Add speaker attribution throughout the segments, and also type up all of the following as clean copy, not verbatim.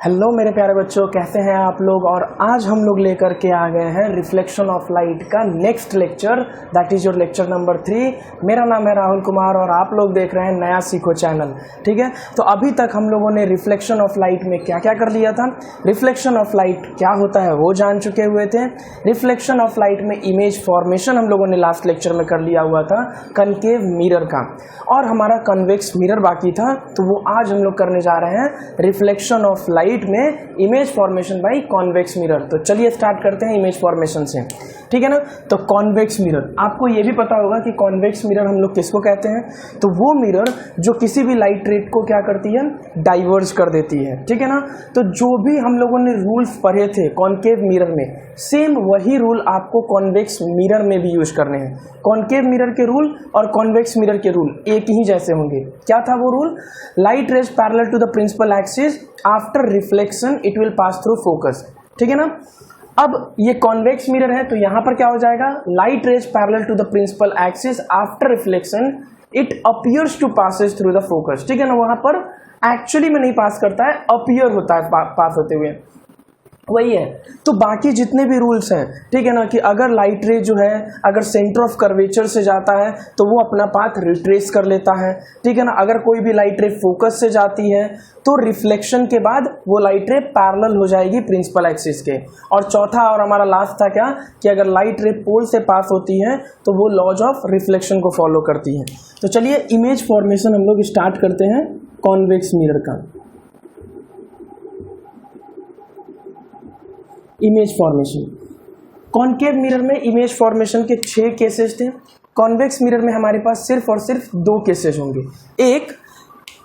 Speaker 1: Hello मेरे प्यारे बच्चों, कैसे हैं आप लोग। और आज हम लोग लेकर के आ गए हैं रिफ्लेक्शन ऑफ लाइट का next lecture, that is your lecture number 3। मेरा नाम है राहुल कुमार और आप लोग देख रहे हैं नया सीखो चैनल। ठीक है, तो अभी तक हम लोगों ने रिफ्लेक्शन ऑफ लाइट में क्या क्या कर लिया था। रिफ्लेक्शन ऑफ लाइट क्या होता है वो जान चुके हुए थे। रिफ्लेक्शन ऑफ लाइट में इमेज फॉर्मेशन हम लोगों ने लास्ट लेक्चर में कर लिया हुआ था, कनकेव मिरर का, और हमारा कन्वेक्स मिरर बाकी था, तो वो आज हम लोग करने जा रहे हैं रिफ्लेक्शन ऑफ लाइट में image formation by convex mirror. तो चलिए स्टार्ट करते हैं इमेज फॉर्मेशन से, ठीक है ना। तो कॉन्वेक्स मिरर, आपको ये भी पता होगा कि कॉन्वेक्स मिरर हम लोग किसको कहते हैं। तो वो मिरर जो किसी भी लाइट रेट को क्या करती है, डाइवर्ज कर देती है, ठीक है ना। तो जो भी हम लोगों ने रूल्स पढ़े थे कॉन्केव मिरर में, सेम वही रूल आपको कॉन्वेक्स मिरर में भी यूज करने हैं। कॉन्केव मिरर के रूल और कॉन्वेक्स मिरर के रूल एक ही जैसे होंगे। क्या था वो rule? Light rays parallel to the principal axis, after reflection it will pass through focus, ठीक है ना। अब ये कॉन्वेक्स मिरर है, तो यहां पर क्या हो जाएगा, light rays parallel to the principal axis after reflection it appears to passes through the focus, ठीक है ना। वहां पर एक्चुअली में नहीं पास करता है, अपीयर होता है पास होते हुए, वही है। तो बाकी जितने भी रूल्स हैं, ठीक है ना, कि अगर लाइट रे जो है अगर सेंटर ऑफ कर्वेचर से जाता है तो वो अपना पाथ रिट्रेस कर लेता है, ठीक है ना। अगर कोई भी लाइट रे फोकस से जाती है तो रिफ्लेक्शन के बाद वो लाइट रे पैरेलल हो जाएगी प्रिंसिपल एक्सिस के। और चौथा और हमारा लास्ट था क्या, कि अगर लाइट रे पोल से पास होती है तो वो लॉज ऑफ रिफ्लेक्शन को फॉलो करती है। तो चलिए इमेज फॉर्मेशन हम लोग स्टार्ट करते हैं कॉन्वेक्स मिरर का। इमेज फॉर्मेशन, कॉन्केव मिरर में इमेज फॉर्मेशन के 6 केसेस थे। कॉन्वेक्स मिरर में हमारे पास सिर्फ और सिर्फ 2 केसेस होंगे। एक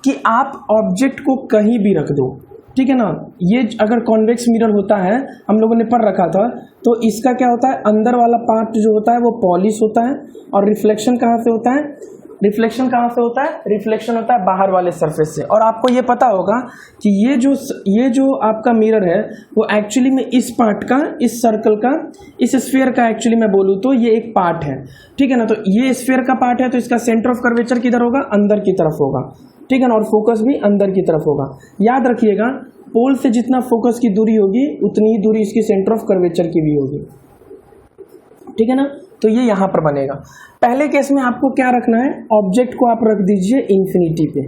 Speaker 1: कि आप ऑब्जेक्ट को कहीं भी रख दो, ठीक है ना। ये अगर कॉन्वेक्स मिरर होता है, हम लोगों ने पढ़ रखा था, तो इसका क्या होता है, अंदर वाला पार्ट जो होता है वो पॉलिश होता है। और रिफ्लेक्शन कहाँ से होता है, रिफ्लेक्शन कहाँ से होता है, रिफ्लेक्शन होता है बाहर वाले सरफेस से। और आपको ये पता होगा कि ये जो आपका मिरर है वो एक्चुअली में इस पार्ट का, इस सर्कल का, इस स्फीयर का, एक्चुअली मैं बोलूँ तो ये एक पार्ट है, ठीक है ना। तो ये स्फीयर का पार्ट है, तो इसका सेंटर ऑफ कर्वेचर किधर होगा, अंदर की तरफ होगा, ठीक है ना। और फोकस भी अंदर की तरफ होगा। याद रखिएगा, पोल से जितना फोकस की दूरी होगी उतनी ही दूरी इसकी सेंटर ऑफ कर्वेचर की भी होगी, ठीक है ना। तो ये यहां पर बनेगा। पहले केस में आपको क्या रखना है, ऑब्जेक्ट को आप रख दीजिए इंफिनिटी पे,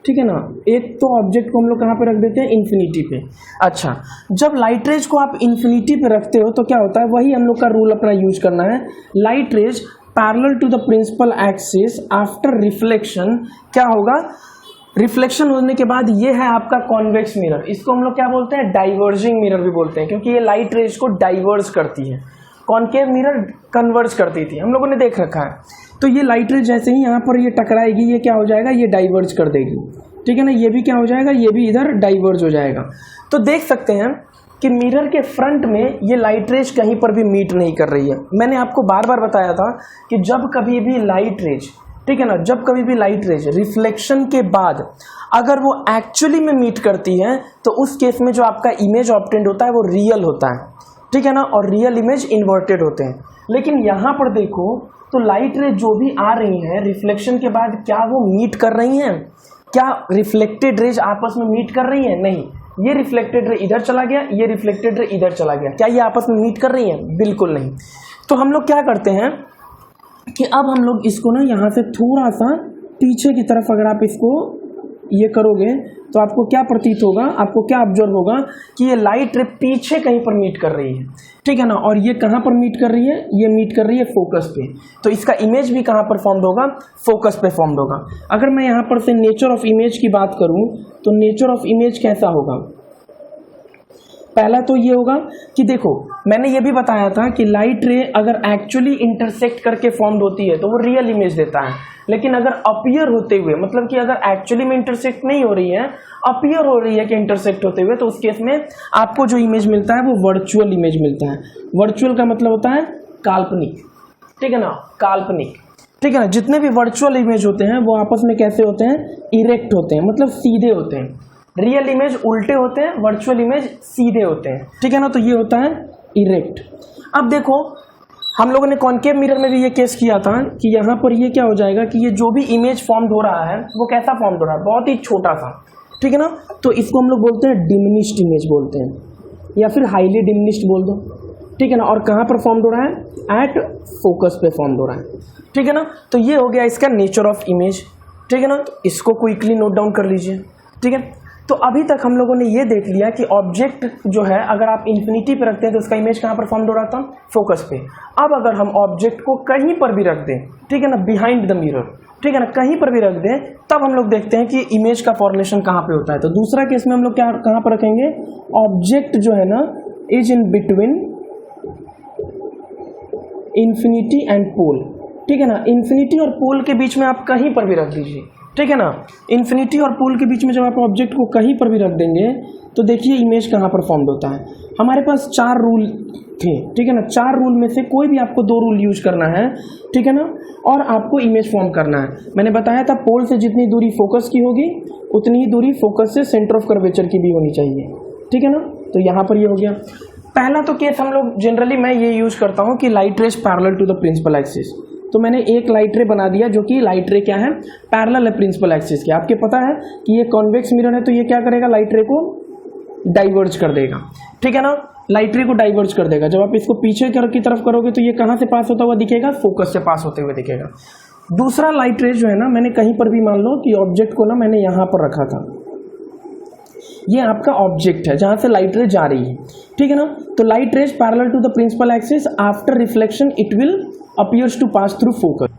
Speaker 1: ठीक है ना। एक तो ऑब्जेक्ट को हम लोग कहां पे रख देते हैं, इंफिनिटी पे। अच्छा, जब लाइट रेज को आप इंफिनिटी पे रखते हो तो क्या होता है, वही हम लोग का रूल अपना यूज करना है। Light rays parallel to the principal axis after reflection, क्या होगा, रिफ्लेक्शन होने के बाद ये है आपका कॉन्वेक्स मिरर। इसको हम लोग क्या बोलते हैं, डाइवर्जिंग मिरर भी बोलते हैं, क्योंकि ये लाइट रेज को डाइवर्ज करती है। कॉन्केव मिरर कन्वर्ज करती थी, हम लोगों ने देख रखा है। तो ये लाइट रेज जैसे ही यहाँ पर ये टकराएगी, ये क्या हो जाएगा, ये डाइवर्ज कर देगी, ठीक है ना। ये भी क्या हो जाएगा, ये भी इधर डाइवर्ज हो जाएगा। तो देख सकते हैं कि मिरर के फ्रंट में ये लाइट रेज कहीं पर भी मीट नहीं कर रही है। मैंने आपको बार बार बताया था कि जब कभी भी लाइट रेज, ठीक है ना, जब कभी भी लाइट रेज रिफ्लेक्शन के बाद अगर वो एक्चुअली में मीट करती है तो उस केस में जो आपका इमेज ऑब्टेंड होता है वो रियल होता है, ठीक है ना। और रियल इमेज इन्वर्टेड होते हैं। लेकिन यहां पर देखो तो लाइट रे जो भी आ रही हैं रिफ्लेक्शन के बाद, क्या वो मीट कर रही हैं, क्या रिफ्लेक्टेड रेज आपस में मीट कर रही हैं? नहीं। ये रिफ्लेक्टेड रे इधर चला गया, ये रिफ्लेक्टेड रे इधर चला गया, क्या ये आपस में मीट कर रही हैं? बिल्कुल नहीं। तो हम लोग क्या करते हैं कि अब हम लोग इसको ना यहां से थोड़ा सा पीछे की तरफ अगर आप इसको ये करोगे तो आपको क्या प्रतीत होगा, आपको क्या ऑब्जर्व होगा कि ये लाइट रे पीछे कहीं पर मीट कर रही है, ठीक है ना। और ये कहां पर मीट कर रही है, ये मीट कर रही है फोकस पे। तो इसका इमेज भी कहां पर फॉर्म्ड होगा, फोकस पे फॉर्म्ड होगा। अगर मैं यहां पर से नेचर ऑफ इमेज की बात करूं तो नेचर ऑफ इमेज कैसा होगा, पहला तो ये होगा कि देखो मैंने ये भी बताया था कि लाइट रे अगर एक्चुअली इंटरसेक्ट करके फॉर्म्ड होती है तो वो रियल इमेज देता है। लेकिन अगर अपीयर होते हुए, मतलब कि अगर एक्चुअली में इंटरसेक्ट नहीं हो रही है, अपीयर हो रही है कि इंटरसेक्ट होते हुए, तो उस केस में आपको जो इमेज मिलता है वो वर्चुअल इमेज मिलता है। वर्चुअल का मतलब होता है काल्पनिक, ठीक है ना, काल्पनिक, ठीक है ना। जितने भी वर्चुअल इमेज होते हैं वो आपस में कैसे होते हैं, इरेक्ट होते हैं, मतलब सीधे होते हैं। रियल इमेज उल्टे होते हैं, वर्चुअल इमेज सीधे होते हैं, ठीक है ना। तो ये होता है इरेक्ट। अब देखो हम लोगों ने कॉन्केव मिरर में भी ये केस किया था कि यहाँ पर ये क्या हो जाएगा कि ये जो भी इमेज फॉर्म्ड हो रहा है वो कैसा फॉर्म्ड हो रहा है, बहुत ही छोटा सा, ठीक है ना। तो इसको हम लोग बोलते हैं डिमिनिश्ड इमेज बोलते हैं, या फिर हाईली डिमिनिश्ड बोल दो, ठीक है ना। और कहाँ पर फॉर्म हो रहा है? एट फोकस पे फॉर्म हो रहा है, ठीक है ना। तो ये हो गया इसका नेचर ऑफ इमेज, ठीक है ना। तो इसको क्विकली नोट डाउन कर लीजिए, ठीक है। तो अभी तक हम लोगों ने ये देख लिया कि ऑब्जेक्ट जो है अगर आप इन्फिनिटी पे रखते हैं तो उसका इमेज कहाँ पर फॉर्म हो रहा था? फोकस पे। अब अगर हम ऑब्जेक्ट को कहीं पर भी रख दें, ठीक है ना, बिहाइंड द मिरर, ठीक है ना, कहीं पर भी रख दें, तब हम लोग देखते हैं कि इमेज का फॉर्मेशन कहाँ पे होता है। तो दूसरा केस में हम लोग क्या कहाँ पर रखेंगे? ऑब्जेक्ट जो है ना is in between infinity and pole, ठीक है ना। इन्फिनिटी और पोल के बीच में आप कहीं पर भी रख दीजिए, ठीक है ना। इन्फिनिटी और पोल के बीच में जब आप ऑब्जेक्ट को कहीं पर भी रख देंगे तो देखिए इमेज कहाँ पर फॉर्म होता है। हमारे पास 4 रूल थे, ठीक है ना। 4 रूल में से कोई भी आपको 2 रूल यूज करना है, ठीक है ना, और आपको इमेज फॉर्म करना है। मैंने बताया था पोल से जितनी दूरी फोकस की होगी उतनी ही दूरी फोकस से सेंटर ऑफ कर्वेचर की भी होनी चाहिए, ठीक है ना। तो यहाँ पर ये हो गया पहला। तो केस हम लोग जनरली मैं ये यूज करता हूँ कि light rays parallel to the principal axis. तो मैंने एक लाइट रे बना दिया जो कि लाइट रे क्या है? पैरेलल है प्रिंसिपल एक्सिस के। आपके पता है कि ये कॉन्वेक्स मिरर है तो ये क्या करेगा? लाइट रे को डाइवर्ज कर देगा, ठीक है ना। लाइट रे को डाइवर्ज कर देगा। जब आप इसको पीछे की तरफ करोगे तो ये कहाँ से पास होता हुआ दिखेगा? फोकस से पास होते हुए दिखेगा। दूसरा लाइट रे जो है ना, मैंने कहीं पर भी मान लो कि ऑब्जेक्ट को ना मैंने यहाँ पर रखा था, ये आपका ऑब्जेक्ट है जहां से लाइट रे जा रही है, ठीक है ना। तो light rays parallel to the principal axis, after reflection it will appears to pass through focus.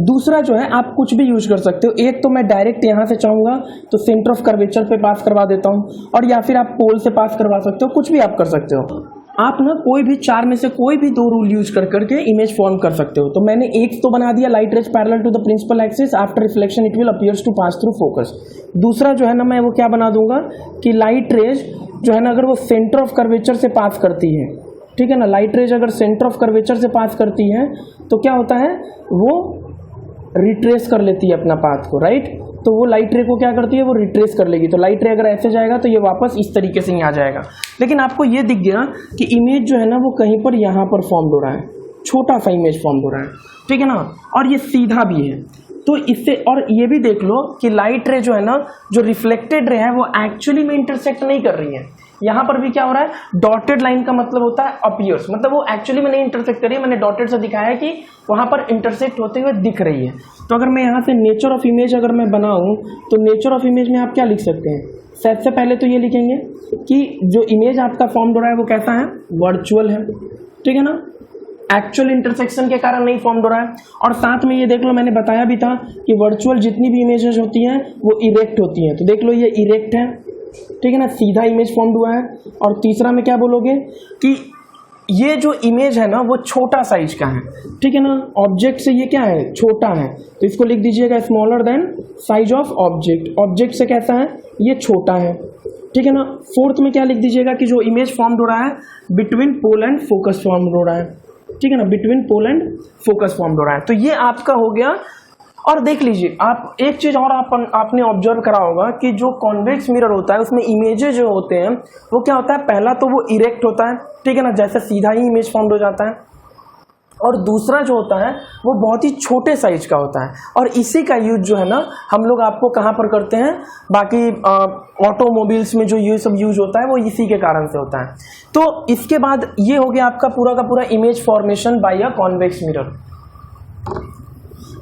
Speaker 1: दूसरा जो है आप कुछ भी यूज कर सकते हो। एक तो मैं डायरेक्ट यहां से चाहूंगा तो सेंटर ऑफ कर्वेचर पे पास करवा देता हूं, और या फिर आप पोल से पास करवा सकते हो, कुछ भी आप कर सकते हो। आप ना कोई भी 4 में से कोई भी 2 रूल यूज कर करके इमेज फॉर्म कर सकते हो। तो मैंने एक तो बना दिया light rays parallel to the principal axis, after reflection it will appears to pass through focus. दूसरा जो है ना मैं वो क्या बना दूंगा कि लाइट रेज जो है ना अगर वो सेंटर ऑफ कर्वेचर से पास करती है, ठीक है ना, लाइट रेज अगर सेंटर ऑफ कर्वेचर से पास करती है तो क्या होता है? वो रिट्रेस कर लेती है अपना पाथ को, राइट। तो वो लाइट रे को क्या करती है? वो रिट्रेस कर लेगी। तो लाइट रे अगर ऐसे जाएगा तो ये वापस इस तरीके से ही आ जाएगा। लेकिन आपको ये दिख गया कि इमेज जो है ना वो कहीं पर यहाँ पर फॉर्म हो रहा है, छोटा सा इमेज फॉर्म हो रहा है, ठीक है ना, और ये सीधा भी है। तो इससे और ये भी देख लो कि लाइट रे जो है ना, जो रिफ्लेक्टेड रे है वो एक्चुअली में इंटरसेक्ट नहीं कर रही है। यहाँ पर भी क्या हो रहा है? डॉटेड लाइन का मतलब होता है अपीयर्स, मतलब वो एक्चुअली में नहीं इंटरसेक्ट कर रही है। मैंने डॉटेड से दिखाया है कि वहां पर इंटरसेक्ट होते हुए दिख रही है। तो अगर मैं यहाँ से नेचर ऑफ इमेज अगर मैं बनाऊं तो नेचर ऑफ इमेज में आप क्या लिख सकते हैं? सबसे पहले तो ये लिखेंगे कि जो इमेज आपका फॉर्म हो रहा है वो कैसा है? वर्चुअल है, ठीक है ना, एक्चुअल इंटरसेक्शन के कारण नहीं फॉर्म हो रहा है। और साथ में ये देख लो मैंने बताया भी था कि वर्चुअल जितनी भी इमेजेस होती हैं वो इरेक्ट होती हैं। तो देख लो ये इरेक्ट है, ठीक है ना, सीधा इमेज फॉर्म हुआ है। और तीसरा में क्या बोलोगे कि ये जो इमेज है ना वो छोटा साइज का है, ठीक है ना, ऑब्जेक्ट से ये क्या है? छोटा है। तो इसको लिख दीजिएगा smaller than size of object. Object से कैसा है? ये छोटा है, ठीक है ना। फोर्थ में क्या लिख दीजिएगा कि जो इमेज फॉर्म हो रहा है between pole and focus form हो रहा है, ठीक है ना, between pole and focus form हो रहा है। तो ये आपका हो गया। और देख लीजिए आप एक चीज और आपने ऑब्जर्व करा होगा कि जो कॉन्वेक्स मिरर होता है उसमें इमेजेस जो होते हैं वो क्या होता है? पहला तो वो इरेक्ट होता है, ठीक है ना, जैसे सीधा ही इमेज फॉर्म हो जाता है। और दूसरा जो होता है वो बहुत ही छोटे साइज का होता है। और इसी का यूज जो है ना हम लोग आपको कहाँ पर करते हैं? बाकी ऑटोमोबाइल्स में जो ये सब यूज होता है वो इसी के कारण से होता है। तो इसके बाद ये हो गया आपका पूरा का पूरा image formation by a convex mirror.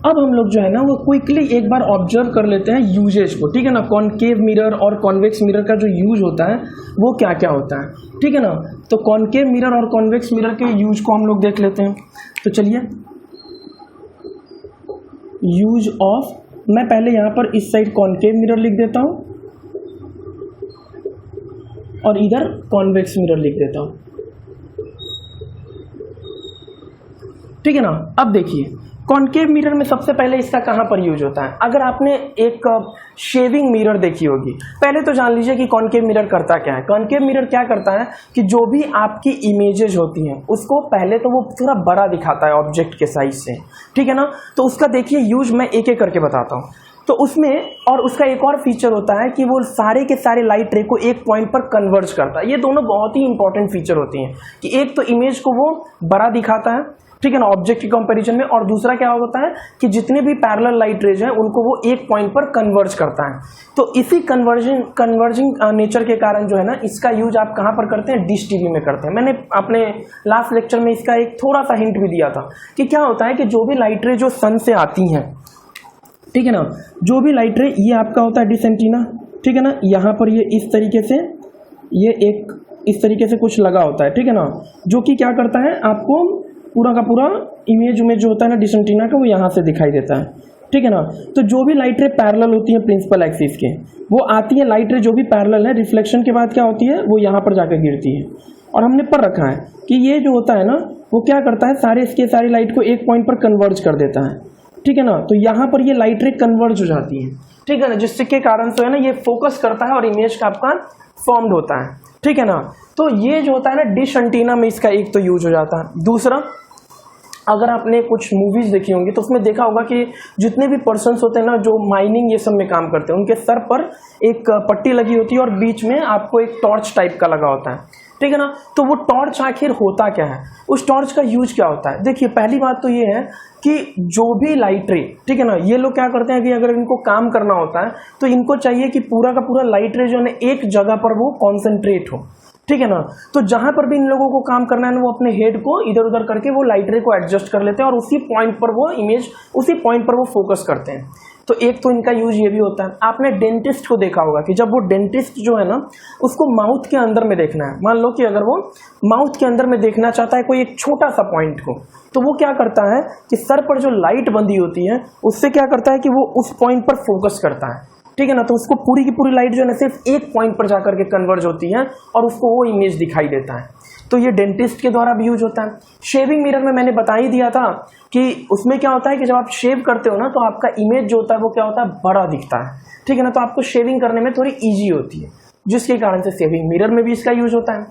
Speaker 1: अब हम लोग जो है ना वो क्विकली एक बार ऑब्जर्व कर लेते हैं यूजेज को, ठीक है ना। कॉनकेव मिरर और कॉन्वेक्स मिरर का जो यूज होता है वो क्या क्या होता है, ठीक है ना। तो कॉनकेव मिरर और कॉन्वेक्स मिरर के यूज को हम लोग देख लेते हैं। तो चलिए, यूज ऑफ, मैं पहले यहां पर इस साइड कॉनकेव मिरर लिख देता हूं और इधर कॉन्वेक्स मिरर लिख देता हूं, ठीक है ना। अब देखिए कॉनकेव मिरर में सबसे पहले इसका कहां पर यूज होता है? अगर आपने एक शेविंग मिरर देखी होगी, पहले तो जान लीजिए कि कॉनकेव मिरर करता क्या है। कॉनकेव मिरर क्या करता है कि जो भी आपकी इमेजेस होती हैं उसको पहले तो वो थोड़ा बड़ा दिखाता है ऑब्जेक्ट के साइज से, ठीक है ना। तो उसका देखिए यूज मैं एक एक करके बताता हूँ। तो उसमें और उसका एक और फीचर होता है कि वो सारे के सारे लाइट रे को एक पॉइंट पर कन्वर्ज करता है। ये दोनों बहुत ही इंपॉर्टेंट फीचर होती हैं कि एक तो इमेज को वो बड़ा दिखाता है, ठीक है ना, ऑब्जेक्ट के कंपैरिजन में। और दूसरा क्या होता है कि जितने भी पैरेलल लाइट रेज हैं उनको वो एक पॉइंट पर कन्वर्ज करता है। तो इसी कन्वर्जिंग नेचर के कारण जो है ना, इसका यूज आप कहाँ पर करते हैं, डिश टीवी में करते हैं। मैंने अपने लास्ट लेक्चर में इसका एक थोड़ा सा हिंट भी दिया था कि क्या होता है कि जो भी लाइट रे जो सन से आती हैं, ठीक है ना, जो भी लाइट रे, ये आपका होता है डिश एंटीना, ठीक है ना, यहाँ पर ये इस तरीके से, ये एक इस तरीके से कुछ लगा होता है, ठीक है ना, जो कि क्या करता है, आपको पूरा का पूरा इमेज जो होता है ना डिश एंटीना का, वो यहाँ से दिखाई देता है, ठीक है ना। तो जो भी लाइट रे पैरेलल होती है प्रिंसिपल एक्सिस के, वो आती है लाइट रे जो भी पैरेलल है, रिफ्लेक्शन के बाद क्या होती है, वो यहाँ पर जाकर गिरती है। और हमने पढ़ रखा है कि ये जो होता है ना, वो क्या करता है, सारे इसके सारी लाइट को एक पॉइंट पर कन्वर्ज कर देता है, ठीक है ना। तो यहाँ पर ये लाइट रे कन्वर्ज हो जाती है, ठीक है ना, जिसके कारण से है ना ये फोकस करता है और इमेज का आपका फॉर्म्ड होता है, ठीक है ना। तो ये जो होता है ना डिश एंटीना में इसका एक तो यूज हो जाता है। दूसरा, अगर आपने कुछ मूवीज देखी होंगी तो उसमें देखा होगा कि जितने भी पर्सन्स होते हैं ना जो माइनिंग ये सब में काम करते हैं, उनके सर पर एक पट्टी लगी होती है और बीच में आपको एक टॉर्च टाइप का लगा होता है, ठीक है ना। तो वो टॉर्च आखिर होता क्या है, उस टॉर्च का यूज क्या होता है। देखिए, पहली बात तो ये है कि जो भी लाइट रे, ठीक है ना, ये लोग क्या करते हैं कि अगर इनको काम करना होता है तो इनको चाहिए कि पूरा का पूरा लाइट रे जो है एक जगह पर वो कॉन्सेंट्रेट हो, ठीक है ना। तो जहां पर भी इन लोगों को काम करना है ना, वो अपने हेड को इधर उधर करके वो लाइट रे को एडजस्ट कर लेते हैं और उसी पॉइंट पर वो इमेज, उसी पॉइंट पर वो फोकस करते हैं। तो एक तो इनका यूज ये भी होता है। आपने डेंटिस्ट को देखा होगा कि जब वो डेंटिस्ट जो है ना, उसको माउथ के अंदर में देखना है, मान लो कि अगर वो माउथ के अंदर में देखना चाहता है कोई एक छोटा सा पॉइंट को, तो वो क्या करता है कि सर पर जो लाइट बंधी होती है उससे क्या करता है कि वो उस पॉइंट पर फोकस करता है, ठीक है ना। तो उसको पूरी की पूरी लाइट जो है ना सिर्फ एक पॉइंट पर जाकर के कन्वर्ज होती है और उसको वो इमेज दिखाई देता है। तो ये डेंटिस्ट के द्वारा भी यूज होता है। शेविंग मिरर में मैंने बता ही दिया था कि उसमें क्या होता है कि जब आप शेव करते हो ना तो आपका इमेज जो होता है वो क्या होता है, बड़ा दिखता है, ठीक है ना। तो आपको शेविंग करने में थोड़ी ईजी होती है, जिसके कारण से शेविंग मिरर में भी इसका यूज होता है,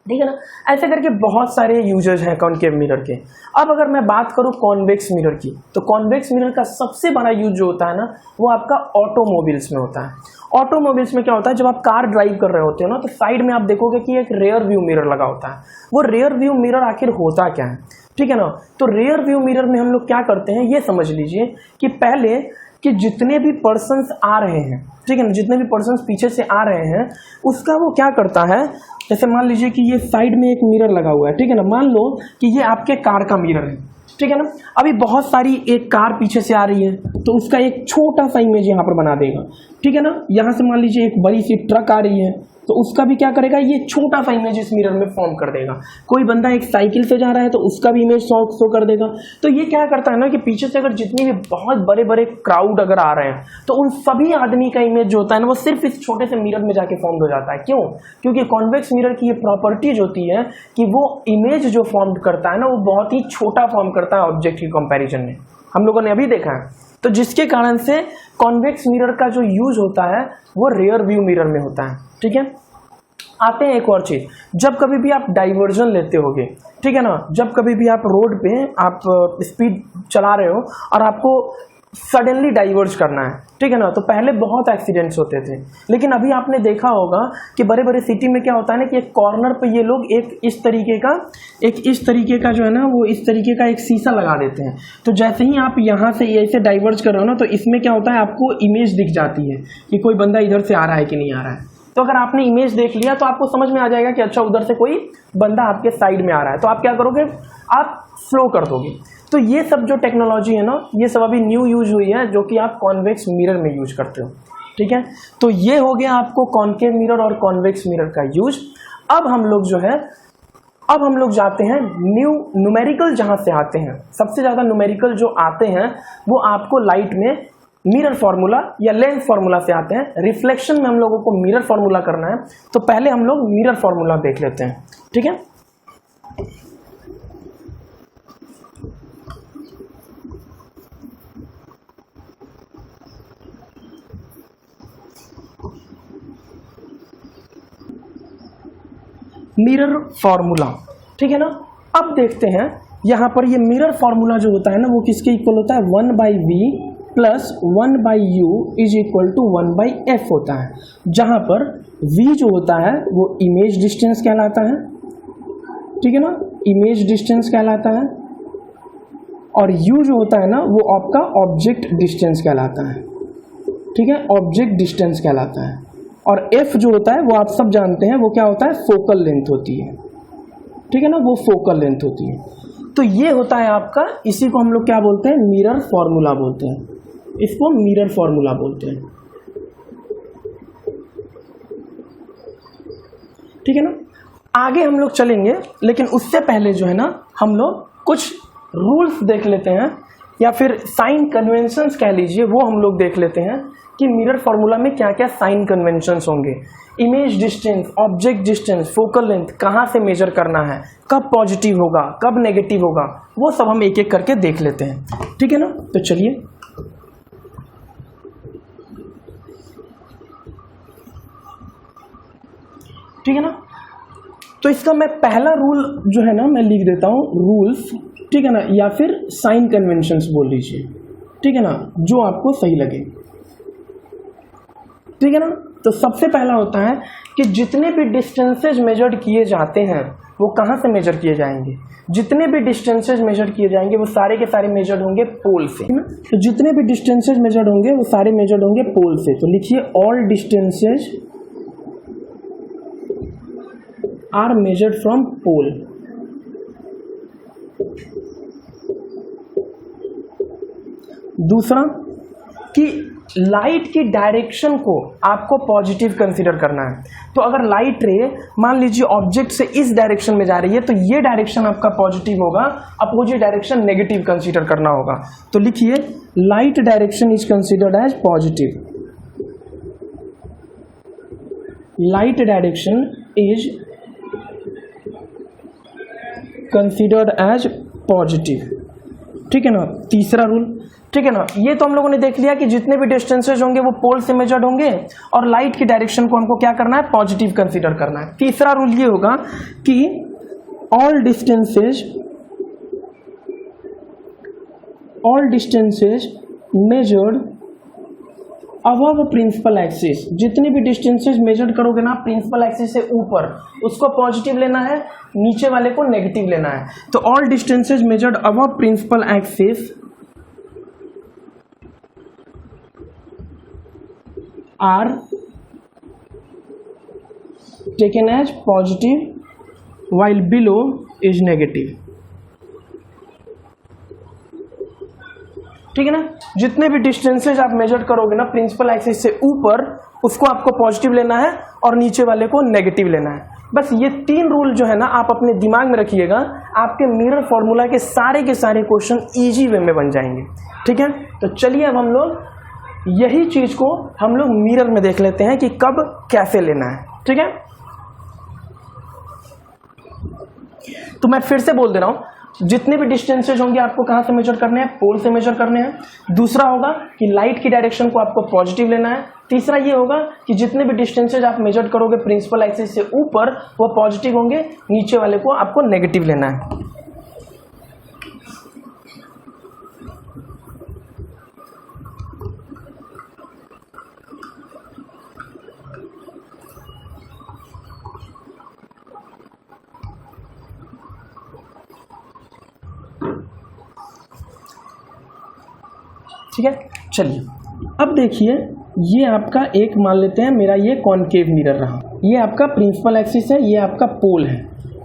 Speaker 1: ठीक है ना। ऐसे करके बहुत सारे यूजेज हैं कॉनकेव मिरर के। अब अगर मैं बात करूं कॉन्वेक्स मिरर की, तो कॉन्वेक्स मिरर का सबसे बड़ा यूज जो होता है ना, वो आपका ऑटोमोबाइल्स में होता है। ऑटोमोबाइल्स में क्या होता है, जब आप कार ड्राइव कर रहे होते हो ना, तो साइड में आप देखोगे कि एक रेयर व्यू मिरर लगा होता है। वो रेयर व्यू मिरर आखिर होता क्या है, ठीक है ना। तो रेयर व्यू मिरर में हम लोग क्या करते हैं, ये समझ लीजिए कि पहले कि जितने भी पर्सन्स आ रहे हैं, ठीक है ना, जितने भी पर्सन्स पीछे से आ रहे हैं, उसका वो क्या करता है, जैसे मान लीजिए कि ये साइड में एक मिरर लगा हुआ है, ठीक है ना। मान लो कि ये आपके कार का मिरर है, ठीक है ना। अभी बहुत सारी एक कार पीछे से आ रही है तो उसका एक छोटा सा इमेज यहाँ पर बना देगा, ठीक है ना। यहाँ से मान लीजिए एक बड़ी सी ट्रक आ रही है तो उसका भी क्या करेगा, ये छोटा सा इमेज इस मिरर में फॉर्म कर देगा। कोई बंदा एक साइकिल से जा रहा है तो उसका भी इमेज शो कर देगा। तो ये क्या करता है ना कि पीछे से अगर जितनी भी बहुत बड़े बड़े क्राउड अगर आ रहे हैं तो उन सभी आदमी का इमेज जो होता है ना, वो सिर्फ इस छोटे से मिरर में जाके फॉर्म हो जाता है। क्यों? क्योंकि कॉन्वेक्स मिरर की ये प्रॉपर्टीज होती है कि वो इमेज जो फॉर्म करता है ना, वो बहुत ही छोटा फॉर्म करता है ऑब्जेक्ट के कंपैरिजन में। हम लोगों ने अभी देखा है। तो जिसके कारण से कॉन्वेक्स मिरर का जो यूज होता है वो रेयर व्यू मिरर में होता है, ठीक है। आते हैं एक और चीज, जब कभी भी आप डाइवर्जन लेते होगे, ठीक है ना, जब कभी भी आप रोड पे आप स्पीड चला रहे हो और आपको सडनली डाइवर्ज करना है, ठीक है ना, तो पहले बहुत एक्सीडेंट्स होते थे। लेकिन अभी आपने देखा होगा कि बड़े बड़े सिटी में क्या होता है ना कि एक कॉर्नर पे ये लोग एक इस तरीके का जो है ना, वो इस तरीके का एक शीशा लगा देते हैं। तो जैसे ही आप यहाँ से ऐसे डाइवर्ज कर रहे हो ना, तो इसमें क्या होता है, आपको इमेज दिख जाती है कि कोई बंदा इधर से आ रहा है कि नहीं आ रहा है। तो अगर आपने इमेज देख लिया तो आपको समझ में आ जाएगा कि अच्छा उधर से कोई बंदा आपके साइड में आ रहा है, तो आप क्या करोगे, आप स्लो कर दोगे। तो ये सब जो टेक्नोलॉजी है ना, ये सब अभी न्यू यूज हुई है, जो कि आप कॉन्वेक्स मिरर में यूज करते हो, ठीक है। तो ये हो गया आपको कॉनकेव मिरर और कॉन्वेक्स मिरर का यूज। अब हम लोग जाते हैं न्यूमेरिकल, जहां से आते हैं सबसे ज्यादा न्यूमेरिकल जो आते हैं वो आपको लाइट में मिरर फॉर्मूला या लेंस फॉर्मूला से आते हैं। रिफ्लेक्शन में हम लोगों को मिरर फॉर्मूला करना है, तो पहले हम लोग मिरर फॉर्मूला देख लेते हैं, ठीक है। मिरर फॉर्मूला, ठीक है ना। अब देखते हैं यहां पर ये मिरर फॉर्मूला जो होता है ना, वो किसके इक्वल होता है, 1/v plus 1/u is equal to 1/f होता है, जहां पर v जो होता है वो इमेज डिस्टेंस कहलाता है, ठीक है ना, इमेज डिस्टेंस कहलाता है। और u जो होता है ना वो आपका ऑब्जेक्ट डिस्टेंस कहलाता है, ठीक है, ऑब्जेक्ट डिस्टेंस कहलाता है। और f जो होता है वो आप सब जानते हैं वो क्या होता है, फोकल लेंथ होती है, ठीक है ना, वो फोकल लेंथ होती है। तो ये होता है आपका, इसी को हम लोग क्या बोलते हैं, मिरर फॉर्मूला बोलते हैं, इसको मिरर फॉर्मूला बोलते हैं, ठीक है ना। आगे हम लोग चलेंगे, लेकिन उससे पहले जो है ना हम लोग कुछ रूल्स देख लेते हैं, या फिर साइन कन्वेंशंस कह लीजिए, वो हम लोग देख लेते हैं कि मिरर फॉर्मूला में क्या क्या साइन कन्वेंशंस होंगे। Image distance, object distance, focal length कहाँ से मेजर करना है, कब पॉजिटिव होगा, कब नेगेटिव होगा, वो सब हम एक एक करके देख लेते हैं, ठीक है ना। तो चलिए, ठीक है ना। तो इसका मैं पहला रूल जो है ना मैं लिख देता हूं, रूल्स, ठीक है ना, या फिर साइन कन्वेंशंस बोल लीजिए, ठीक है ना, जो आपको सही लगे, ठीक है ना। तो सबसे पहला होता है कि जितने भी डिस्टेंसेज मेजर्ड किए जाते हैं वो कहाँ से मेजर किए जाएंगे, जितने भी डिस्टेंसेज मेजर किए जाएंगे वो सारे के सारे मेजर्ड होंगे पोल से, है ना। तो जितने भी डिस्टेंसेज मेजर्ड होंगे वो सारे मेजर्ड होंगे पोल से। तो लिखिए all distances are measured from pole. दूसरा कि लाइट की डायरेक्शन को आपको पॉजिटिव कंसीडर करना है। तो अगर लाइट रे मान लीजिए ऑब्जेक्ट से इस डायरेक्शन में जा रही है तो ये डायरेक्शन आपका पॉजिटिव होगा, अपोजिट डायरेक्शन नेगेटिव कंसीडर करना होगा। तो लिखिए light direction is considered as positive, light direction is considered as positive, ठीक है ना। तीसरा रूल, ठीक है ना, ये तो हम लोगों ने देख लिया कि जितने भी डिस्टेंसेज होंगे वो पोल से मेजर्ड होंगे और लाइट की डायरेक्शन को हमको क्या करना है, पॉजिटिव कंसीडर करना है। तीसरा रूल ये होगा कि all distances measured above principal axis, जितने भी डिस्टेंसेज मेजर्ड करोगे ना प्रिंसिपल एक्सिस से ऊपर, उसको पॉजिटिव लेना है, नीचे वाले को नेगेटिव लेना है। तो all distances measured above principal axis are taken as positive while below is negative, ठीक है ना। जितने भी डिस्टेंसेज आप मेजर करोगे ना प्रिंसिपल एक्सिस से ऊपर, उसको आपको पॉजिटिव लेना है और नीचे वाले को नेगेटिव लेना है। बस ये तीन रूल जो है ना आप अपने दिमाग में रखिएगा, आपके मिरर फॉर्मूला के सारे क्वेश्चन इजी वे में बन जाएंगे, ठीक है। तो चलिए अब हम लोग यही चीज को हम लोग मिरर में देख लेते हैं कि कब कैसे लेना है, ठीक है। तो मैं फिर से बोल दे रहा हूं, जितने भी डिस्टेंसेज होंगे आपको कहां से मेजर करने हैं, पोल से मेजर करने हैं। दूसरा होगा कि लाइट की डायरेक्शन को आपको पॉजिटिव लेना है। तीसरा ये होगा कि जितने भी डिस्टेंसेज आप मेजर करोगे प्रिंसिपल एक्सिस से ऊपर वो पॉजिटिव होंगे, नीचे वाले को आपको नेगेटिव लेना है। ठीक है, चलिए अब देखिए, ये आपका एक मान लेते हैं मेरा ये कॉनकेव मिरर रहा, ये आपका प्रिंसिपल एक्सिस है, ये आपका पोल है,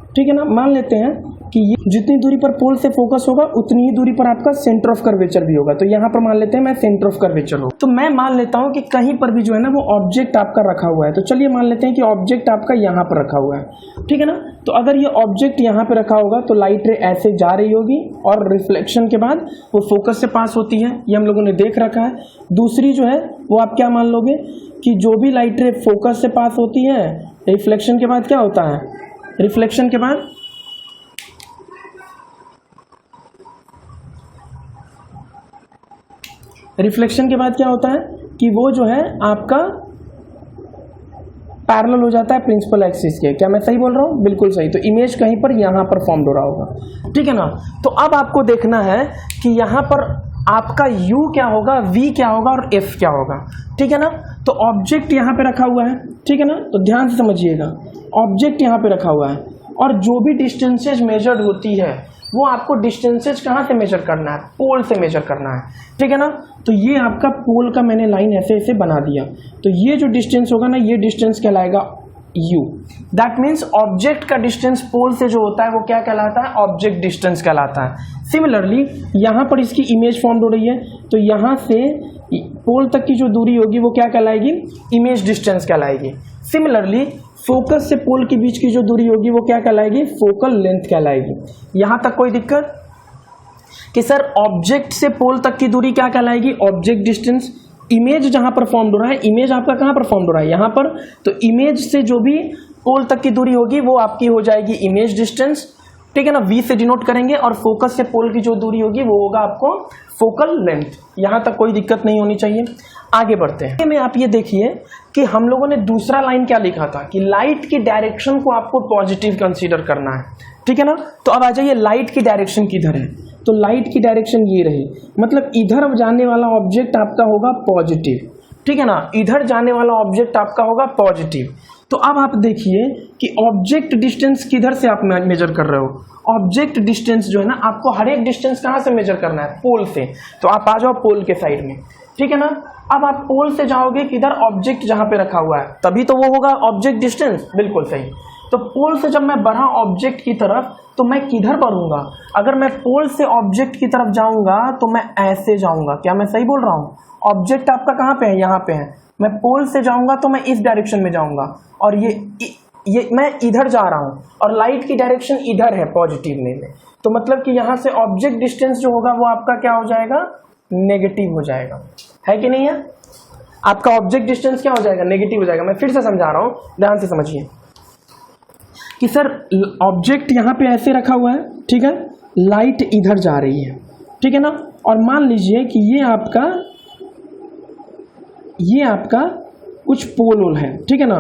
Speaker 1: ठीक है ना। मान लेते हैं कि ये जितनी दूरी पर पोल से फोकस होगा उतनी ही दूरी पर आपका सेंटर ऑफ कर्वेचर भी होगा। तो यहाँ पर मान लेते हैं मैं सेंटर ऑफ कर्वेचर हो, तो मैं मान लेता हूँ कि कहीं पर भी जो है ना वो ऑब्जेक्ट आपका रखा हुआ है। तो चलिए मान लेते हैं कि ऑब्जेक्ट आपका यहाँ पर रखा हुआ है, ठीक है ना। तो अगर ये ऑब्जेक्ट यहाँ पे रखा होगा तो लाइट रे ऐसे जा रही होगी और रिफ्लेक्शन के बाद वो फोकस से पास होती है, ये हम लोगों ने देख रखा है। दूसरी जो है वो आप क्या मान लोगे कि जो भी लाइट रे फोकस से पास होती है, रिफ्लेक्शन के बाद क्या होता है, रिफ्लेक्शन के बाद क्या होता है कि वो जो है आपका पैरेलल हो जाता है प्रिंसिपल एक्सिस के। क्या मैं सही बोल रहा हूँ? बिल्कुल सही। तो इमेज कहीं पर यहाँ पर फॉर्म हो रहा होगा, ठीक है ना। तो अब आपको देखना है कि यहाँ पर आपका u क्या होगा, v क्या होगा और f क्या होगा, ठीक है ना। तो ऑब्जेक्ट यहाँ पे रखा हुआ है, ठीक है ना। तो ध्यान से समझिएगा, ऑब्जेक्ट यहाँ पे रखा हुआ है और जो भी डिस्टेंसेज मेजर्ड होती है वो आपको डिस्टेंसेज कहाँ से मेजर करना है, पोल से मेजर करना है, ठीक है ना। तो ये आपका पोल का मैंने लाइन ऐसे ऐसे बना दिया, तो ये जो डिस्टेंस होगा ना, ये डिस्टेंस कहलाएगा u। दैट मीन्स ऑब्जेक्ट का डिस्टेंस पोल से जो होता है वो क्या कहलाता है, ऑब्जेक्ट डिस्टेंस कहलाता है। सिमिलरली यहाँ पर इसकी इमेज फॉर्म हो रही है, तो यहाँ से पोल तक की जो दूरी होगी वो क्या कहलाएगी, इमेज डिस्टेंस कहलाएगी। सिमिलरली फोकस से पोल के बीच की जो दूरी होगी वो क्या कहलाएगी, फोकल लेंथ कहलाएगी। यहाँ तक कोई दिक्कत कि सर ऑब्जेक्ट से पोल तक की दूरी क्या कहलाएगी, ऑब्जेक्ट डिस्टेंस। इमेज जहां पर फॉर्म हो रहा है, इमेज आपका कहां पर फॉर्म हो रहा है, यहां पर, तो इमेज से जो भी पोल तक की दूरी होगी वो आपकी हो जाएगी इमेज डिस्टेंस, ठीक है ना, v से डिनोट करेंगे। और फोकस से पोल की जो दूरी होगी वो होगा आपको फोकल लेंथ। यहां तक कोई दिक्कत नहीं होनी चाहिए। आगे बढ़ते हैं। में आप ये देखिए कि हम लोगों ने दूसरा लाइन क्या लिखा था कि लाइट की डायरेक्शन को आपको पॉजिटिव कंसीडर करना है, ठीक है ना। तो अब आ जाइए, लाइट की डायरेक्शन किधर है, तो लाइट की डायरेक्शन ये रही, मतलब इधर जाने वाला ऑब्जेक्ट आपका होगा पॉजिटिव, ठीक है ना, इधर जाने वाला ऑब्जेक्ट आपका होगा पॉजिटिव। तो अब आप देखिए कि ऑब्जेक्ट डिस्टेंस किधर से आप मेजर कर रहे हो, ऑब्जेक्ट डिस्टेंस जो है ना, आपको हर एक डिस्टेंस कहाँ से मेजर करना है, पोल से। तो आप आ जाओ पोल के साइड में, ठीक है ना। अब आप पोल से जाओगे किधर, ऑब्जेक्ट जहां पे रखा हुआ है, तभी तो वो होगा ऑब्जेक्ट डिस्टेंस, बिल्कुल सही। तो पोल से जब मैं बढ़ा ऑब्जेक्ट की तरफ तो मैं किधर बढ़ूंगा, अगर मैं पोल से ऑब्जेक्ट की तरफ जाऊंगा तो मैं ऐसे जाऊंगा, क्या मैं सही बोल रहा हूँ। ऑब्जेक्ट आपका कहाँ पे है, यहाँ पे है, मैं पोल से जाऊंगा तो मैं इस डायरेक्शन में जाऊंगा, और ये मैं इधर जा रहा हूँ, और लाइट की डायरेक्शन इधर है पॉजिटिव में। तो मतलब कि यहाँ से ऑब्जेक्ट डिस्टेंस जो होगा वो आपका क्या हो जाएगा, नेगेटिव हो जाएगा, है कि नहीं है। आपका ऑब्जेक्ट डिस्टेंस क्या हो जाएगा, नेगेटिव हो जाएगा। मैं फिर से समझा रहा हूँ, ध्यान से समझिए कि सर ऑब्जेक्ट यहाँ पे ऐसे रखा हुआ है, ठीक है, लाइट इधर जा रही है, ठीक है ना, और मान लीजिए कि ये आपका कुछ पोल है, ठीक है ना।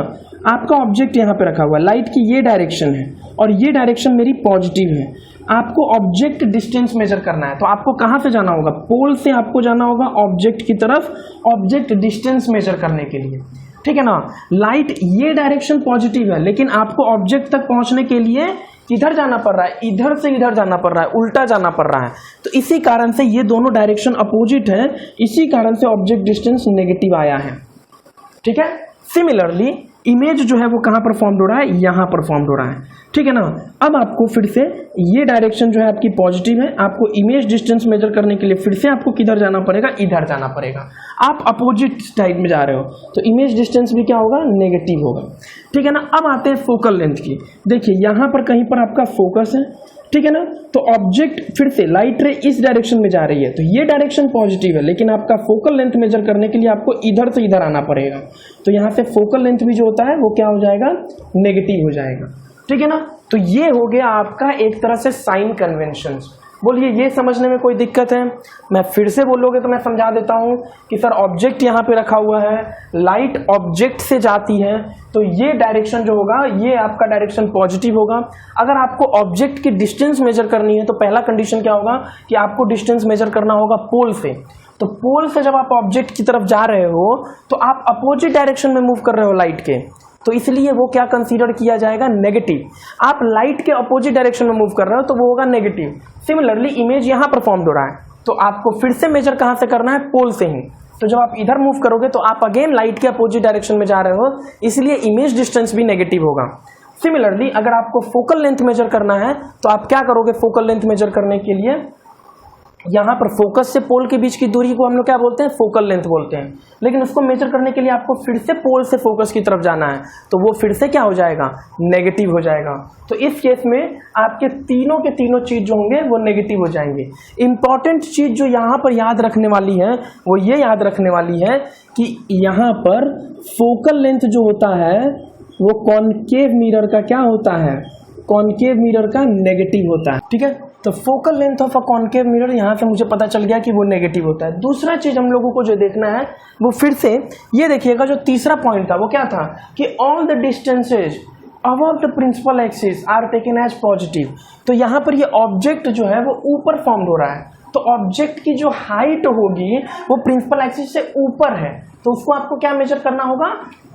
Speaker 1: आपका ऑब्जेक्ट यहाँ पे रखा हुआ है, लाइट की ये डायरेक्शन है और ये डायरेक्शन मेरी पॉजिटिव है। आपको ऑब्जेक्ट डिस्टेंस मेजर करना है, तो आपको कहाँ से जाना होगा, पोल से आपको जाना होगा ऑब्जेक्ट की तरफ, ऑब्जेक्ट डिस्टेंस मेजर करने के लिए, ठीक है ना। लाइट ये डायरेक्शन पॉजिटिव है, लेकिन आपको ऑब्जेक्ट तक पहुंचने के लिए किधर जाना पड़ रहा है, इधर से इधर जाना पड़ रहा है, उल्टा जाना पड़ रहा है। तो इसी कारण से ये दोनों डायरेक्शन अपोजिट है, इसी कारण से ऑब्जेक्ट डिस्टेंस नेगेटिव आया है, ठीक है। सिमिलरली इमेज जो है वो कहाँ पर फॉर्म हो रहा है, यहाँ पर फॉर्म हो रहा है, ठीक है ना। अब आपको फिर से ये डायरेक्शन जो है आपकी पॉजिटिव है, आपको इमेज डिस्टेंस मेजर करने के लिए फिर से आपको किधर जाना पड़ेगा, इधर जाना पड़ेगा। आप अपोजिट साइड में जा रहे हो तो इमेज डिस्टेंस भी क्या होगा, नेगेटिव होगा, ठीक है ना। अब आते हैं फोकल लेंथ की। देखिए यहाँ पर कहीं पर आपका फोकस है, ठीक है ना, तो ऑब्जेक्ट फिर से लाइट रे इस डायरेक्शन में जा रही है, तो ये डायरेक्शन पॉजिटिव है, लेकिन आपका फोकल लेंथ मेजर करने के लिए आपको इधर से इधर आना पड़ेगा। तो यहाँ से फोकल लेंथ भी जो होता है वो क्या हो जाएगा, नेगेटिव हो जाएगा, ठीक है ना। तो ये हो गया आपका एक तरह से साइन कन्वेंशन। बोलिए ये समझने में कोई दिक्कत है। मैं फिर से बोलोगे तो मैं समझा देता हूं कि सर ऑब्जेक्ट यहाँ पे रखा हुआ है, लाइट ऑब्जेक्ट से जाती है, तो ये डायरेक्शन जो होगा ये आपका डायरेक्शन पॉजिटिव होगा। अगर आपको ऑब्जेक्ट की डिस्टेंस मेजर करनी है तो पहला कंडीशन क्या होगा कि आपको डिस्टेंस मेजर करना होगा पोल से। तो पोल से जब आप ऑब्जेक्ट की तरफ जा रहे हो तो आप अपोजिट डायरेक्शन में मूव कर रहे हो लाइट के, तो इसलिए वो क्या कंसीडर किया जाएगा, नेगेटिव। आप लाइट के अपोजिट डायरेक्शन में मूव कर रहे हो तो वो होगा नेगेटिव। सिमिलरली इमेज यहाँ पर फॉर्म हो रहा है, तो आपको फिर से मेजर कहाँ से करना है, पोल से ही। तो जब आप इधर मूव करोगे तो आप अगेन लाइट के अपोजिट डायरेक्शन में जा रहे हो, इसलिए इमेज डिस्टेंस भी नेगेटिव होगा। सिमिलरली अगर आपको फोकल लेंथ मेजर करना है तो आप क्या करोगे, फोकल लेंथ मेजर करने के लिए यहाँ पर फोकस से पोल के बीच की दूरी को हम लोग क्या बोलते हैं, फोकल लेंथ बोलते हैं। लेकिन उसको मेजर करने के लिए आपको फिर से पोल से फोकस की तरफ जाना है, तो वो फिर से क्या हो जाएगा, नेगेटिव हो जाएगा। तो इस केस में आपके तीनों के तीनों चीज जो होंगे वो नेगेटिव हो जाएंगे। इंपॉर्टेंट चीज जो यहाँ पर याद रखने वाली है वो ये याद रखने वाली है कि यहाँ पर फोकल लेंथ जो होता है वो कॉनकेव मिरर का क्या होता है, कॉनकेव मिरर का नेगेटिव होता है, ठीक है। तो focal length of a concave mirror यहाँ से मुझे पता चल गया कि वो नेगेटिव होता है। दूसरा चीज हम लोगों को जो देखना है वो फिर से ये देखिएगा, जो तीसरा पॉइंट था वो क्या था कि all the distances above the principal axis are taken as positive. तो यहाँ पर ये ऑब्जेक्ट जो है वो ऊपर फॉर्म हो रहा है, तो ऑब्जेक्ट की जो हाइट होगी वो प्रिंसिपल एक्सिस से ऊपर है, तो उसको आपको क्या मेजर करना होगा,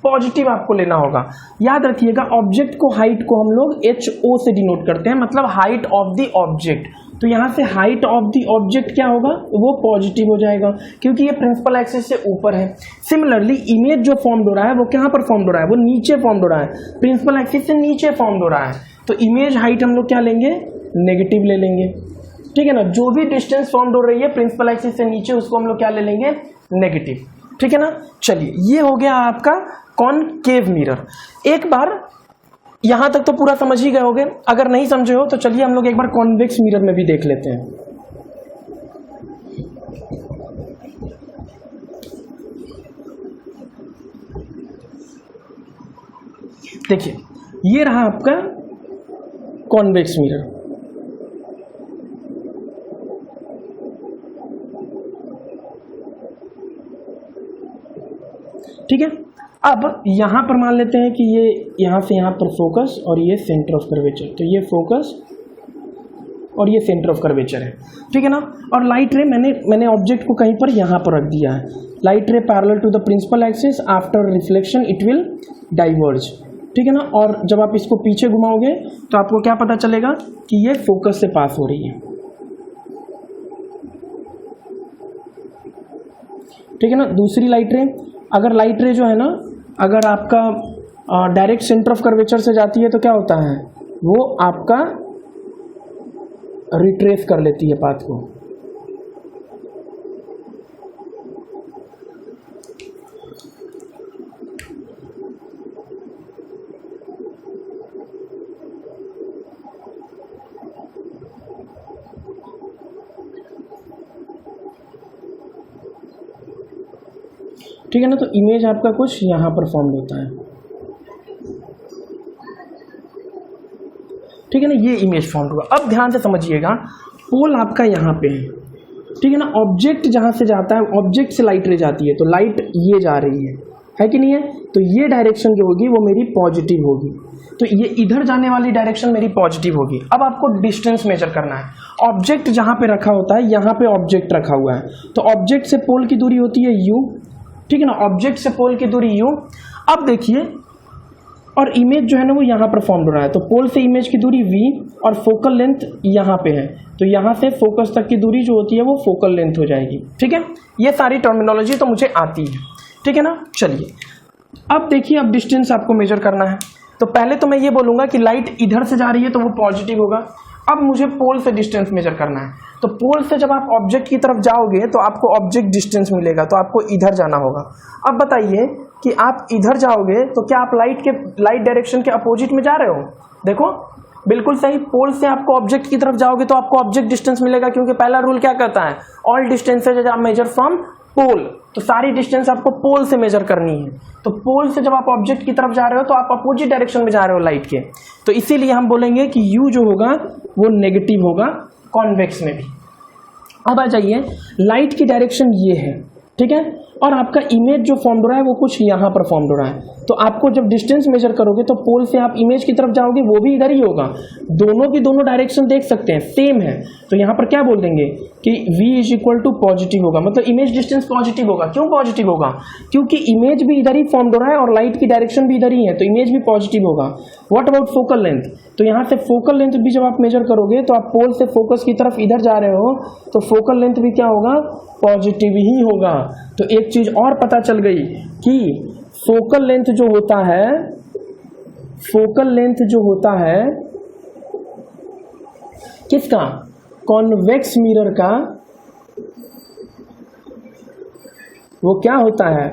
Speaker 1: पॉजिटिव आपको लेना होगा। याद रखिएगा ऑब्जेक्ट को, हाइट को हम लोग HO से डिनोट करते हैं, मतलब हाइट ऑफ द ऑब्जेक्ट। तो यहाँ से हाइट ऑफ द ऑब्जेक्ट क्या होगा, वो पॉजिटिव हो जाएगा क्योंकि ये प्रिंसिपल एक्सिस से ऊपर है। सिमिलरली इमेज जो फॉर्म हो रहा है वो कहाँ पर फॉर्म हो रहा है, वो नीचे फॉर्म हो रहा है, प्रिंसिपल एक्सिस से नीचे फॉर्म हो रहा है। तो इमेज हाइट हम लोग क्या लेंगे, नेगेटिव ले लेंगे, ठीक है ना। जो भी डिस्टेंस फॉर्म हो रही है प्रिंसिपल एक्सिस से नीचे, उसको हम लोग क्या ले लेंगे, नेगेटिव, ठीक है ना। चलिए ये हो गया आपका कॉनकेव मिरर। एक बार यहां तक तो पूरा समझ ही गए होगे, अगर नहीं समझे हो तो चलिए हम लोग एक बार कॉन्वेक्स मिरर में भी देख लेते हैं। देखिए ये रहा आपका कॉन्वेक्स मिरर, ठीक है। अब यहां पर मान लेते हैं कि ये यहां से यहां पर फोकस और ये सेंटर ऑफ कर्वेचर, तो ये फोकस और ये सेंटर ऑफ कर्वेचर है, ठीक है ना। और लाइट रे मैंने ऑब्जेक्ट को कहीं पर यहां पर रख दिया है, light ray parallel to the principal axis, after reflection it will diverge, ठीक है ना। और जब आप इसको पीछे घुमाओगे तो आपको क्या पता चलेगा कि ये फोकस से पास हो रही है, ठीक है ना। दूसरी लाइट रे, अगर लाइट रे जो है ना, अगर आपका डायरेक्ट सेंटर ऑफ कर्वेचर से जाती है तो क्या होता है, वो आपका रिट्रेस कर लेती है पाथ को, ठीक है ना। तो इमेज आपका कुछ यहां पर फॉर्म होता है, ठीक है ना, ये इमेज फॉर्म हुआ। अब ध्यान से समझिएगा, पोल आपका यहाँ पे है, ठीक है ना। ऑब्जेक्ट जहां से जाता है, ऑब्जेक्ट से लाइट रे जाती है, तो लाइट ये जा रही है कि नहीं है, तो ये डायरेक्शन जो होगी वो मेरी पॉजिटिव होगी, तो ये इधर जाने वाली डायरेक्शन मेरी पॉजिटिव होगी। अब आपको डिस्टेंस मेजर करना है। ऑब्जेक्ट जहां पे रखा होता है, यहाँ पे ऑब्जेक्ट रखा हुआ है, तो ऑब्जेक्ट से पोल की दूरी होती है u, ठीक है ना, ऑब्जेक्ट से पोल की दूरी u। अब देखिए, और इमेज जो है ना वो यहाँ पर फॉर्म हो रहा है, तो पोल से इमेज की दूरी v और फोकल लेंथ यहाँ पे है, तो यहाँ से फोकस तक की दूरी जो होती है वो फोकल लेंथ हो जाएगी, ठीक है। ये सारी टर्मिनोलॉजी तो मुझे आती है, ठीक है ना। चलिए अब देखिए, अब डिस्टेंस आपको मेजर करना है, तो पहले तो मैं ये बोलूँगा कि लाइट इधर से जा रही है तो वो पॉजिटिव होगा। अब मुझे पोल से डिस्टेंस मेजर करना है, तो पोल से जब आप ऑब्जेक्ट की तरफ जाओगे तो आपको ऑब्जेक्ट डिस्टेंस मिलेगा, तो आपको इधर जाना होगा। अब बताइए कि आप इधर जाओगे तो क्या आप लाइट डायरेक्शन के अपोजिट में जा रहे हो, देखो बिल्कुल सही। पोल से आपको ऑब्जेक्ट की तरफ जाओगे तो आपको ऑब्जेक्ट डिस्टेंस मिलेगा, क्योंकि पहला रूल क्या कहता है, all distances are measure from pole, तो सारी डिस्टेंस आपको पोल से मेजर करनी है। तो पोल से जब आप ऑब्जेक्ट की तरफ जा रहे हो तो आप अपोजिट डायरेक्शन में जा रहे हो लाइट के, तो इसीलिए हम बोलेंगे कि u जो होगा वो नेगेटिव होगा कॉन्वेक्स में भी। अब आ जाइए, लाइट की डायरेक्शन ये है, ठीक है, और आपका इमेज जो फॉर्म हो रहा है वो कुछ यहाँ पर फॉर्म हो रहा है, तो आपको जब डिस्टेंस मेजर करोगे तो पोल से आप इमेज की तरफ जाओगे वो भी इधर ही होगा, दोनों की दोनों डायरेक्शन देख सकते हैं सेम है, तो यहाँ पर क्या बोल देंगे कि v is equal to positive होगा, मतलब इमेज डिस्टेंस पॉजिटिव होगा। क्यों पॉजिटिव होगा, क्योंकि इमेज भी इधर ही फॉर्म हो रहा है और लाइट की डायरेक्शन भी इधर ही है, तो इमेज भी पॉजिटिव होगा। व्हाट अबाउट फोकल लेंथ, तो यहाँ से फोकल लेंथ भी जब आप मेजर करोगे तो आप पोल से फोकस की तरफ इधर जा रहे हो तो फोकल लेंथ भी क्या होगा, पॉजिटिव ही होगा। तो एक चीज और पता चल गई कि फोकल लेंथ जो होता है, फोकल लेंथ जो होता है किसका, कॉन्वेक्स मिरर का, वो क्या होता है,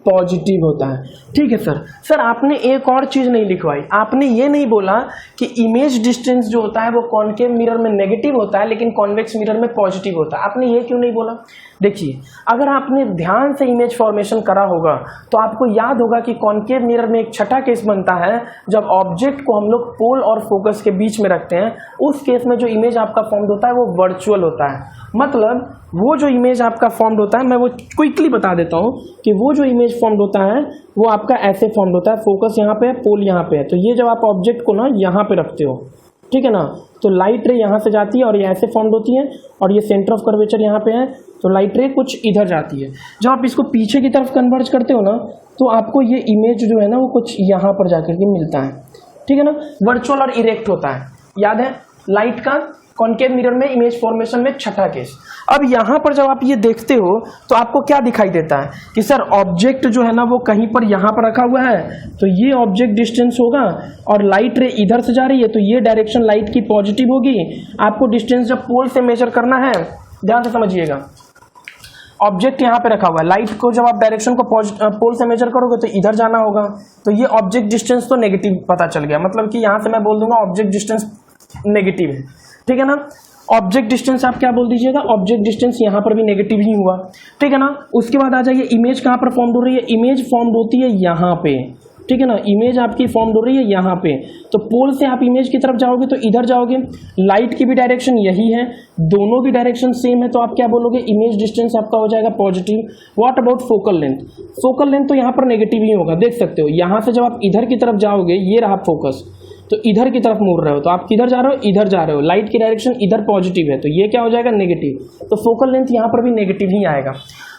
Speaker 1: पॉजिटिव होता है। ठीक है सर आपने एक और चीज नहीं लिखवाई, आपने ये नहीं बोला कि इमेज डिस्टेंस जो होता है वो कॉनकेव मिरर में नेगेटिव होता है लेकिन कॉन्वेक्स मिरर में पॉजिटिव होता है, आपने ये क्यों नहीं बोला। देखिए अगर आपने ध्यान से इमेज फॉर्मेशन करा होगा तो आपको याद होगा कि कॉनकेव मिरर में एक छठा केस बनता है जब ऑब्जेक्ट को हम लोग पोल और फोकस के बीच में रखते हैं, उस केस में जो इमेज आपका फॉर्म होता है वो वर्चुअल होता है। मतलब वो जो इमेज आपका फॉर्म होता है, मैं वो क्विकली बता देता हूँ कि वो जो इमेज फॉर्म होता है वो आपका ऐसे फॉर्म होता है, फोकस यहाँ पे है, पोल यहाँ पे है। तो ये जब आप ऑब्जेक्ट को ना यहाँ पे रखते हो ठीक है ना। तो लाइट रे यहाँ से जाती है और ये ऐसे फॉर्म होती है और ये सेंटर ऑफ कर्वेचर यहाँ पे है, तो लाइट रे कुछ इधर जाती है। जब आप इसको पीछे की तरफ कन्वर्ज करते हो ना तो आपको ये इमेज जो है ना वो कुछ यहाँ पर जाकर के मिलता है, ठीक है ना। वर्चुअल और इरेक्ट होता है, याद है लाइट का कॉनकेव मिरर में इमेज फॉर्मेशन में छठा केस। अब यहाँ पर जब आप ये देखते हो तो आपको क्या दिखाई देता है कि सर ऑब्जेक्ट जो है ना वो कहीं पर यहाँ पर रखा हुआ है, तो ये ऑब्जेक्ट डिस्टेंस होगा और लाइट रे इधर से जा रही है तो ये डायरेक्शन लाइट की पॉजिटिव होगी। आपको डिस्टेंस जब पोल से मेजर करना है, ध्यान से समझिएगा, ऑब्जेक्ट यहाँ पे रखा हुआ है, लाइट को जब आप डायरेक्शन को पोल से मेजर करोगे तो इधर जाना होगा, तो ये ऑब्जेक्ट डिस्टेंस तो नेगेटिव पता चल गया, मतलब कि यहाँ से मैं बोल दूंगा ऑब्जेक्ट डिस्टेंस नेगेटिव है, ठीक है ना। ऑब्जेक्ट डिस्टेंस आप क्या बोल दीजिएगा, ऑब्जेक्ट डिस्टेंस यहाँ पर भी नेगेटिव ही हुआ, ठीक है ना। उसके बाद आ जाइए इमेज कहाँ पर फॉर्म हो रही है, इमेज फॉर्म होती है यहाँ पे, ठीक है ना। इमेज आपकी फॉर्म हो रही है यहाँ पे, तो पोल से आप इमेज की तरफ जाओगे तो इधर जाओगे, लाइट की भी डायरेक्शन यही है, दोनों की डायरेक्शन सेम है, तो आप क्या बोलोगे, इमेज डिस्टेंस आपका हो जाएगा positive. What about focal length, focal length तो यहाँ पर नेगेटिव ही होगा, देख सकते हो यहाँ से जब आप इधर की तरफ जाओगे, ये रहा फोकस, तो इधर की तरफ मुड़ रहे हो, तो आप किधर जा रहे हो, इधर जा रहे हो, लाइट की डायरेक्शन इधर पॉजिटिव है, तो ये क्या हो जाएगा नेगेटिव, तो फोकल लेंथ यहाँ पर भी नेगेटिव ही आएगा।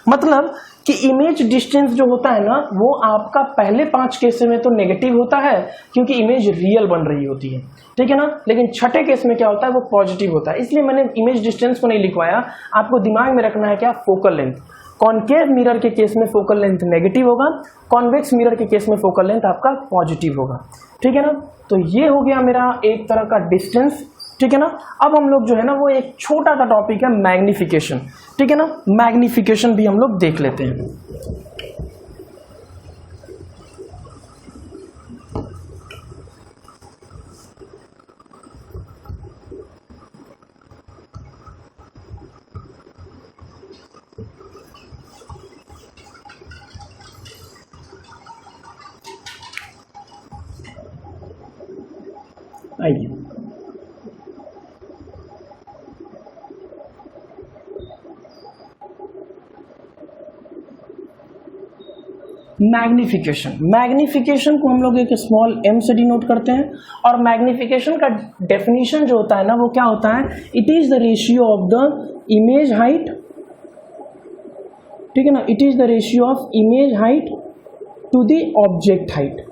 Speaker 1: मतलब कि इमेज डिस्टेंस जो होता है ना वो आपका पहले 5 केस में तो नेगेटिव होता है क्योंकि इमेज रियल बन रही होती है, ठीक है ना। लेकिन छठे केस में क्या होता है, वो पॉजिटिव होता है, इसलिए मैंने इमेज डिस्टेंस को नहीं लिखवाया। आपको दिमाग में रखना है क्या, फोकल लेंथ। कॉनकेव मिरर के केस में फोकल लेंथ नेगेटिव होगा, कॉन्वेक्स मिरर के केस में फोकल लेंथ आपका पॉजिटिव होगा, ठीक है ना। तो ये हो गया मेरा एक तरह का डिस्टेंस, ठीक है ना। अब हम लोग जो है ना वो एक छोटा सा टॉपिक है मैग्निफिकेशन, ठीक है ना। मैग्निफिकेशन भी हम लोग देख लेते हैं। आइए मैग्निफिकेशन, मैग्निफिकेशन को हम लोग एक स्मॉल m से डिनोट करते हैं, और मैग्निफिकेशन का डेफिनेशन जो होता है ना वो क्या होता है, it is the ratio of the image height, ठीक है ना, it is the ratio of image height to the object height,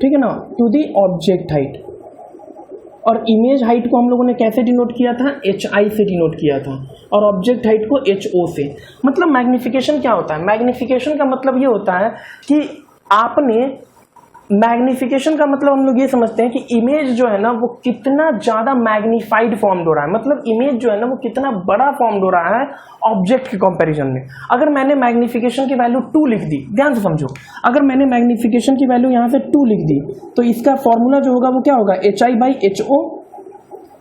Speaker 1: ठीक है ना, टू द ऑब्जेक्ट हाइट। और इमेज हाइट को हम लोगों ने कैसे डिनोट किया था, HI से डिनोट किया था, और ऑब्जेक्ट हाइट को HO से। मतलब मैग्निफिकेशन क्या होता है, मैग्निफिकेशन का मतलब ये होता है कि आपने, मैग्निफिकेशन का मतलब हम लोग ये समझते हैं कि इमेज जो है ना वो कितना ज्यादा मैग्नीफाइड फॉर्म हो रहा है, मतलब इमेज जो है ना वो कितना बड़ा फॉर्म हो रहा है ऑब्जेक्ट के कंपैरिजन में। अगर मैंने मैग्निफिकेशन की वैल्यू 2 लिख दी, ध्यान से समझो, अगर मैंने मैग्निफिकेशन की वैल्यू यहाँ से 2 लिख दी तो इसका फॉर्मूला जो होगा वो क्या होगा, HI/HO,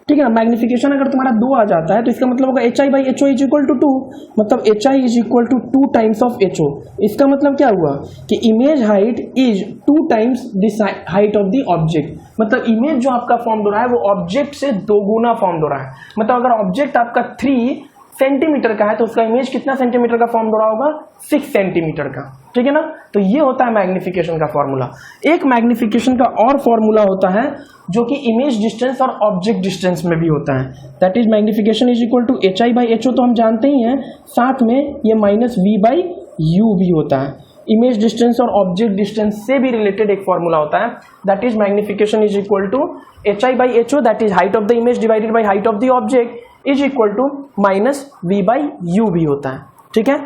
Speaker 1: ठीक है ना। मैग्निफिकेशन अगर तुम्हारा 2 आ जाता है तो इसका मतलब होगा HI/HO इज इक्वल टू 2, मतलब HI is equal to 2 times of HO। इसका मतलब क्या हुआ कि image height is 2 times this height of the object, मतलब इमेज जो आपका फॉर्म हो रहा है वो ऑब्जेक्ट से 2 गुना फॉर्म हो रहा है। मतलब अगर ऑब्जेक्ट आपका 3 सेंटीमीटर का है तो उसका इमेज कितना सेंटीमीटर का फॉर्म हो रहा होगा, 6 सेंटीमीटर का, ठीक है ना। तो ये होता है मैग्निफिकेशन का फॉर्मूला। एक मैग्निफिकेशन का और फॉर्मूला होता है जो कि इमेज डिस्टेंस और ऑब्जेक्ट डिस्टेंस में भी होता है, that is magnification is equal to HI/HO, तो हम जानते ही हैं, साथ में ये -V/U भी होता है। इमेज डिस्टेंस और ऑब्जेक्ट डिस्टेंस से भी रिलेटेड एक फॉर्मूला होता है, that is magnification is equal to HI/HO, that is height of the image divided by height of the object is equal to -V/U भी होता है, ठीक है।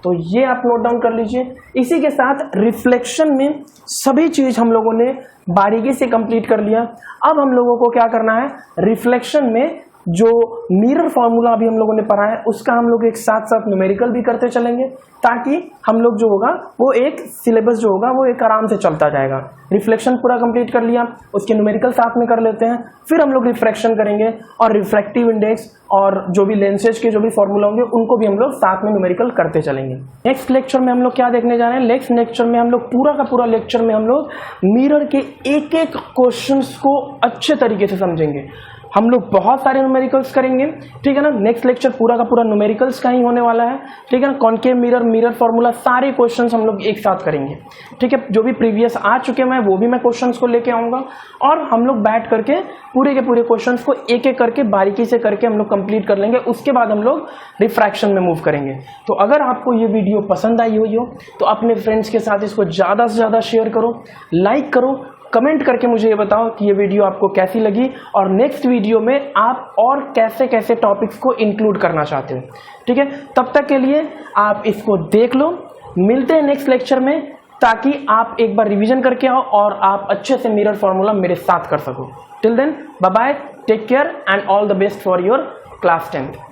Speaker 1: तो ये आप नोट डाउन कर लीजिए। इसी के साथ रिफ्लेक्शन में सभी चीज हम लोगों ने बारीकी से कंप्लीट कर लिया। अब हम लोगों को क्या करना है, रिफ्लेक्शन में जो मिरर फॉर्मूला अभी हम लोगों ने पढ़ा है उसका हम लोग एक साथ साथ न्यूमेरिकल भी करते चलेंगे, ताकि हम लोग जो होगा वो एक सिलेबस जो होगा वो एक आराम से चलता जाएगा। रिफ्लेक्शन पूरा कंप्लीट कर लिया, उसके न्यूमेरिकल साथ में कर लेते हैं, फिर हम लोग रिफ्रैक्शन करेंगे और रिफ्रैक्टिव इंडेक्स और जो भी लेंसेज के जो भी फॉर्मूला होंगे उनको भी हम लोग साथ में न्यूमेरिकल करते चलेंगे। नेक्स्ट लेक्चर में हम लोग क्या देखने जा रहे हैं, नेक्स्ट लेक्चर में हम लोग पूरा का पूरा लेक्चर में हम लोग मिरर के एक एक क्वेश्चंस को अच्छे तरीके से समझेंगे। हम लोग बहुत सारे न्यूमेरिकल्स करेंगे, ठीक है ना। नेक्स्ट लेक्चर पूरा का पूरा न्यूमेरिकल्स का ही होने वाला है, ठीक है ना। कॉनकेव मिरर, मिरर फॉर्मूला, सारे क्वेश्चंस हम लोग एक साथ करेंगे, ठीक है। जो भी प्रीवियस आ चुके हैं वो भी मैं क्वेश्चंस को लेके आऊँगा और हम लोग बैठ करके पूरे के पूरे क्वेश्चंस को एक एक करके बारीकी से करके हम लोग कंप्लीट कर लेंगे। उसके बाद हम लोग रिफ्रैक्शन में मूव करेंगे। तो अगर आपको ये वीडियो पसंद आई हुई हो तो अपने फ्रेंड्स के साथ इसको ज़्यादा से ज़्यादा शेयर करो, लाइक करो, कमेंट करके मुझे ये बताओ कि ये वीडियो आपको कैसी लगी और नेक्स्ट वीडियो में आप और कैसे कैसे टॉपिक्स को इंक्लूड करना चाहते हो, ठीक है। तब तक के लिए आप इसको देख लो, मिलते हैं नेक्स्ट लेक्चर में, ताकि आप एक बार रिवीजन करके आओ और आप अच्छे से मिरर फॉर्मूला मेरे साथ कर सको। Till then, bye bye, take care and all the best for your class 10th।